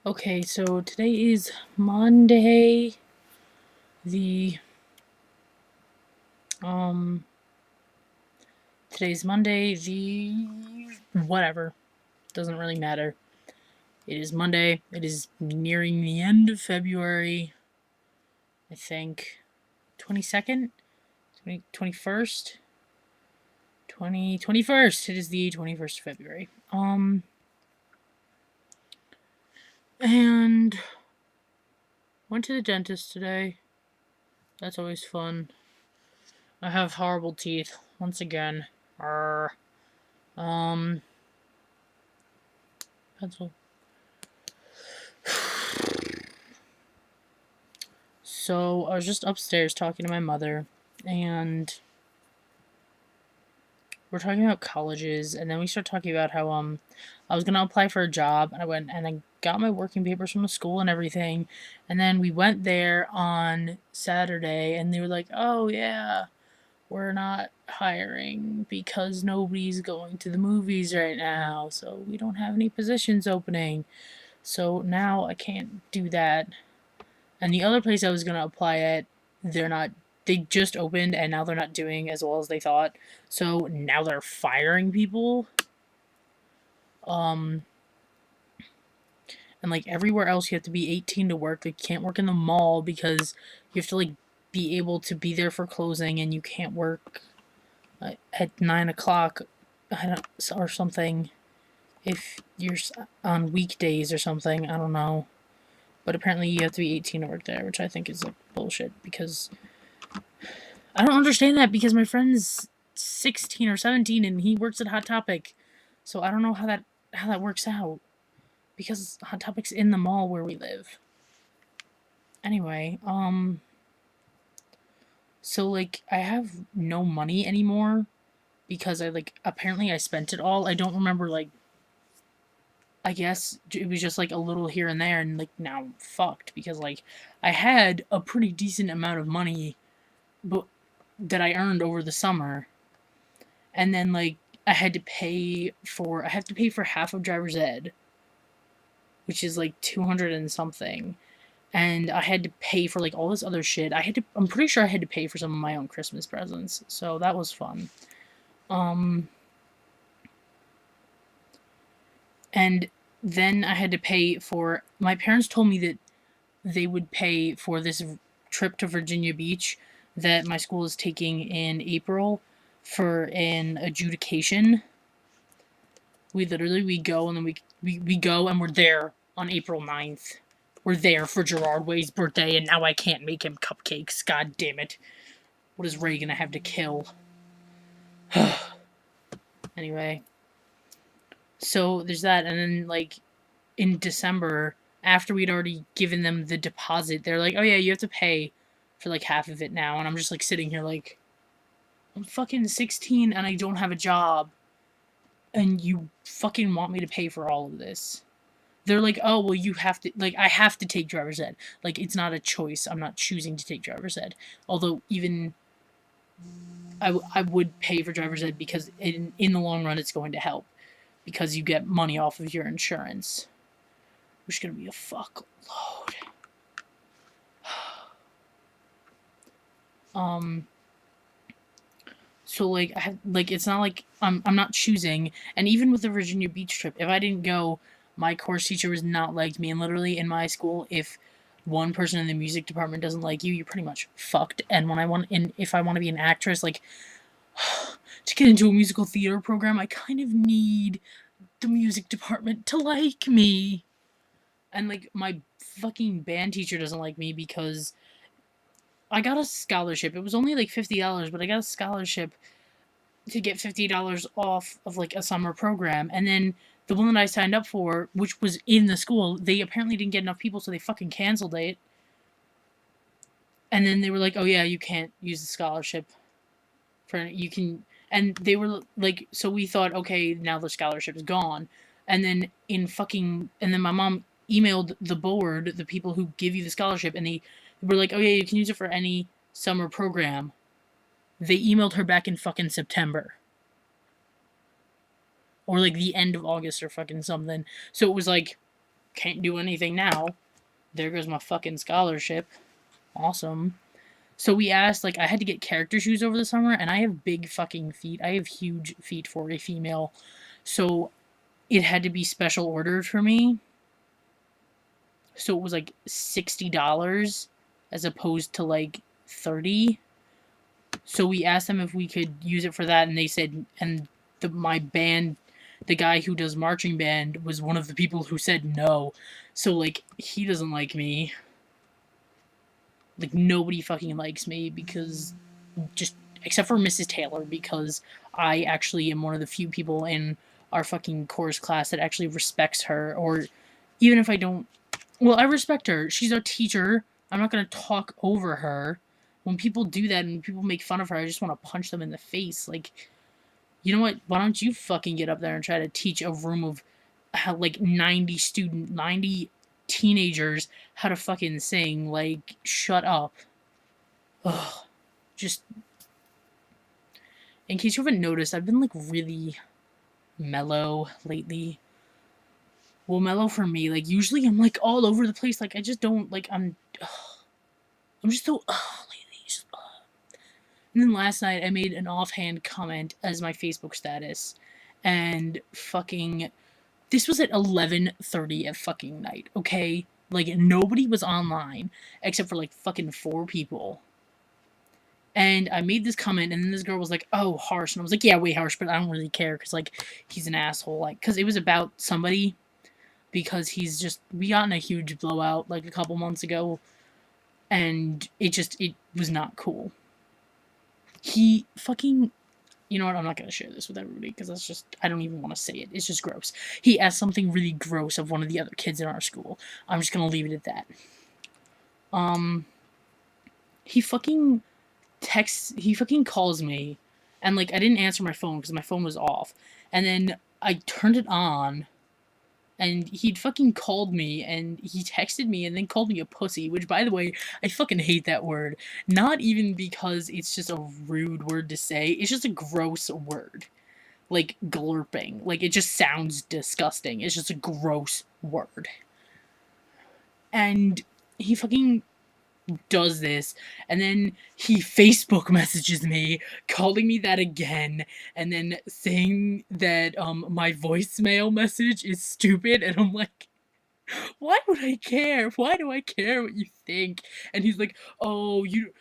Okay, so today is Monday, the, um, today's Monday, whatever, doesn't really matter. It is Monday, it is nearing the end of February, I think, 22nd, 21st, 21st, it is the 21st of February. And went to the dentist today, that's always fun. I have horrible teeth, once again. Arrgh. Um, pencil. So I was just upstairs talking to my mother, and we're talking about colleges, and then we start talking about how I was gonna apply for a job, and I went and I got my working papers from the school and everything, and then we went there on Saturday, and they were like, "Oh yeah, we're not hiring because nobody's going to the movies right now, so we don't have any positions opening. So now I can't do that." And the other place I was gonna apply at, they're not. They just opened, and now they're not doing as well as they thought. So now they're firing people. Um, and like everywhere else, you have to be 18 to work. Like you can't work in the mall because you have to like be able to be there for closing, and you can't work at 9 o'clock, or something if you're on weekdays or something. I don't know. But apparently you have to be 18 to work there, which I think is like bullshit because I don't understand that because my friend's 16 or 17 and he works at Hot Topic. So I don't know how that works out because Hot Topic's in the mall where we live. Anyway, so like I have no money anymore because I like apparently I spent it all. I don't remember, like, I guess it was just like a little here and there, and like now I'm fucked because like I had a pretty decent amount of money but that I earned over the summer, and then like I have to pay for half of driver's ed, which is like 200 and something. And I had to pay for like all this other shit. I'm pretty sure I had to pay for some of my own Christmas presents. So that was fun. Um and then I had to pay for my parents told me that they would pay for this trip to Virginia Beach that my school is taking in April for an adjudication. We go, and then we go, and we're there on April 9th. We're there for Gerard Way's birthday, and now I can't make him cupcakes. God damn it. What is Ray gonna have to kill? Anyway, so there's that, and then like in December, after we'd already given them the deposit, they're like, "Oh yeah, you have to pay for like half of it now," and I'm just like sitting here like, I'm fucking 16 and I don't have a job, and you fucking want me to pay for all of this. They're like, "Oh, well, you have to, like, I have to take driver's ed. Like, it's not a choice. I'm not choosing to take driver's ed." Although, even I would pay for driver's ed because in the long run, it's going to help because you get money off of your insurance, which is going to be a fuckload. Um, so like it's not like I'm not choosing. And even with the Virginia Beach trip, if I didn't go, my course teacher was not liked me, and literally in my school, if one person in the music department doesn't like you, you're pretty much fucked. And if I want to be an actress, like, to get into a musical theater program, I kind of need the music department to like me. And like my fucking band teacher doesn't like me because I got a scholarship. It was only like $50, but I got a scholarship to get $50 off of like a summer program. And then the one that I signed up for, which was in the school, they apparently didn't get enough people, so they fucking canceled it. And then they were like, "Oh yeah, you can't use the scholarship for you can." And they were like, so we thought, okay, now the scholarship is gone. And then my mom emailed the board, the people who give you the scholarship, and they were like, "Oh yeah, you can use it for any summer program." They emailed her back in fucking September, or like the end of August or fucking something. So it was like can't do anything now. There goes my fucking scholarship. Awesome. So we asked, like, I had to get character shoes over the summer, and I have big fucking feet. I have huge feet for a female. So it had to be special ordered for me. So it was like $60 as opposed to like 30. So we asked them if we could use it for that, and they said, and my band, the guy who does marching band, was one of the people who said no. So like he doesn't like me. Like nobody fucking likes me because just except for Mrs. Taylor, because I actually am one of the few people in our fucking course class that actually respects her, or even if I don't, well, I respect her. She's our teacher. I'm not gonna talk over her. When people do that and people make fun of her, I just want to punch them in the face. Like, you know what? Why don't you fucking get up there and try to teach a room of like 90 teenagers how to fucking sing? Like, shut up. Ugh. Just in case you haven't noticed, I've been like really mellow lately. Well, mellow for me, like usually I'm like all over the place. Like I just don't like I'm just so lately. Just, And then last night I made an offhand comment as my Facebook status, and fucking this was at 11:30 at fucking night. Okay, like nobody was online except for like fucking 4 people. And I made this comment, and then this girl was like, "Oh, harsh," and I was like, "Yeah, way harsh, but I don't really care because like he's an asshole." Like, because it was about somebody, because we got in a huge blowout like a couple months ago, and it was not cool. He fucking, you know what? I'm not gonna share this with everybody because that's just, I don't even want to say it. It's just gross. He asked something really gross of one of the other kids in our school. I'm just gonna leave it at that. He fucking he fucking calls me, and like I didn't answer my phone because my phone was off, and then I turned it on, and he'd fucking called me, and he texted me and then called me a pussy, which, by the way, I fucking hate that word. Not even because it's just a rude word to say, it's just a gross word. Like glurping. Like it just sounds disgusting. It's just a gross word. And he fucking does this, and then he Facebook messages me calling me that again, and then saying that my voicemail message is stupid, and I'm like, why would I care? Why do I care what you think? And he's like, oh, you,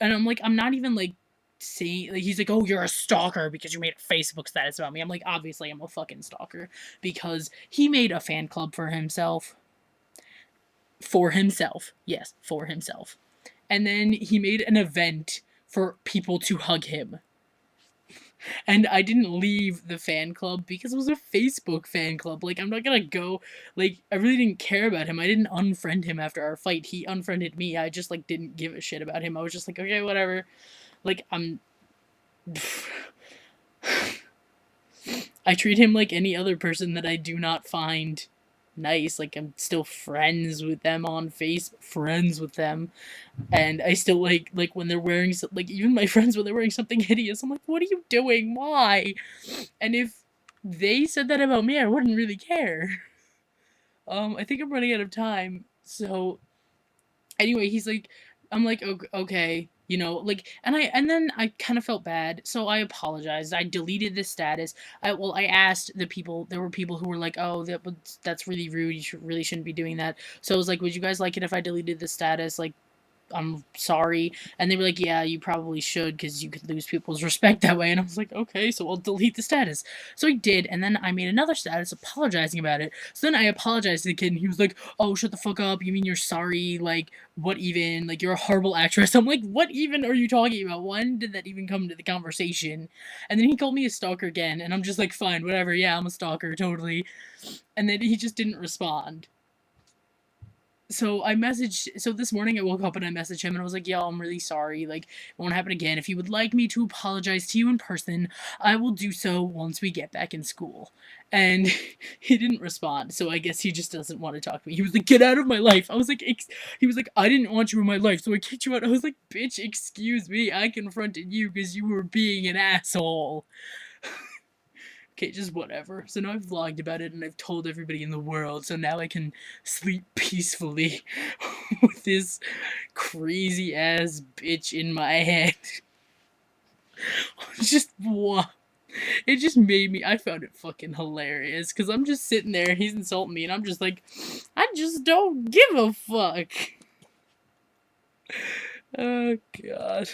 and I'm like, I'm not even like saying, like, he's like, oh, you're a stalker because you made a Facebook status about me. I'm like, obviously I'm a fucking stalker because he made a fan club for himself. For himself. Yes, for himself. And then he made an event for people to hug him. And I didn't leave the fan club because it was a Facebook fan club. Like, I'm not gonna go. Like, I really didn't care about him. I didn't unfriend him after our fight. He unfriended me. I just, like, didn't give a shit about him. I was just like, okay, whatever. Like, I treat him like any other person that I do not find nice. Like, I'm still friends with them on Facebook, friends with them. And I still like when they're wearing, like, even my friends when they're wearing something hideous, I'm like, what are you doing? Why? And if they said that about me, I wouldn't really care. I think I'm running out of time. So anyway, he's like, I'm like, okay, you know, like, and then I kind of felt bad, so I apologized. I deleted the status. I asked the people. There were people who were like, oh, that's really rude. You really shouldn't be doing that. So I was like, would you guys like it if I deleted the status? Like, I'm sorry. And they were like, yeah, you probably should because you could lose people's respect that way. And I was like, okay, so I'll delete the status. So I did, and then I made another status apologizing about it. So then I apologized to the kid, and he was like, oh, shut the fuck up. You mean you're sorry? Like, what even? Like, you're a horrible actress. I'm like, what even are you talking about? When did that even come into the conversation? And then he called me a stalker again, and I'm just like, fine, whatever. Yeah, I'm a stalker, totally. And then he just didn't respond. So this morning I woke up and I messaged him and I was like, yo, I'm really sorry. Like, it won't happen again. If you would like me to apologize to you in person, I will do so once we get back in school. And he didn't respond. So I guess he just doesn't want to talk to me. He was like, get out of my life. I was like, he was like, I didn't want you in my life, so I kicked you out. I was like, bitch, excuse me. I confronted you because you were being an asshole. Okay, just whatever. So now I've vlogged about it and I've told everybody in the world, so now I can sleep peacefully with this crazy ass bitch in my head. Just what? It just made me, I found it fucking hilarious, because I'm just sitting there, he's insulting me, and I'm just like, I just don't give a fuck. Oh, God.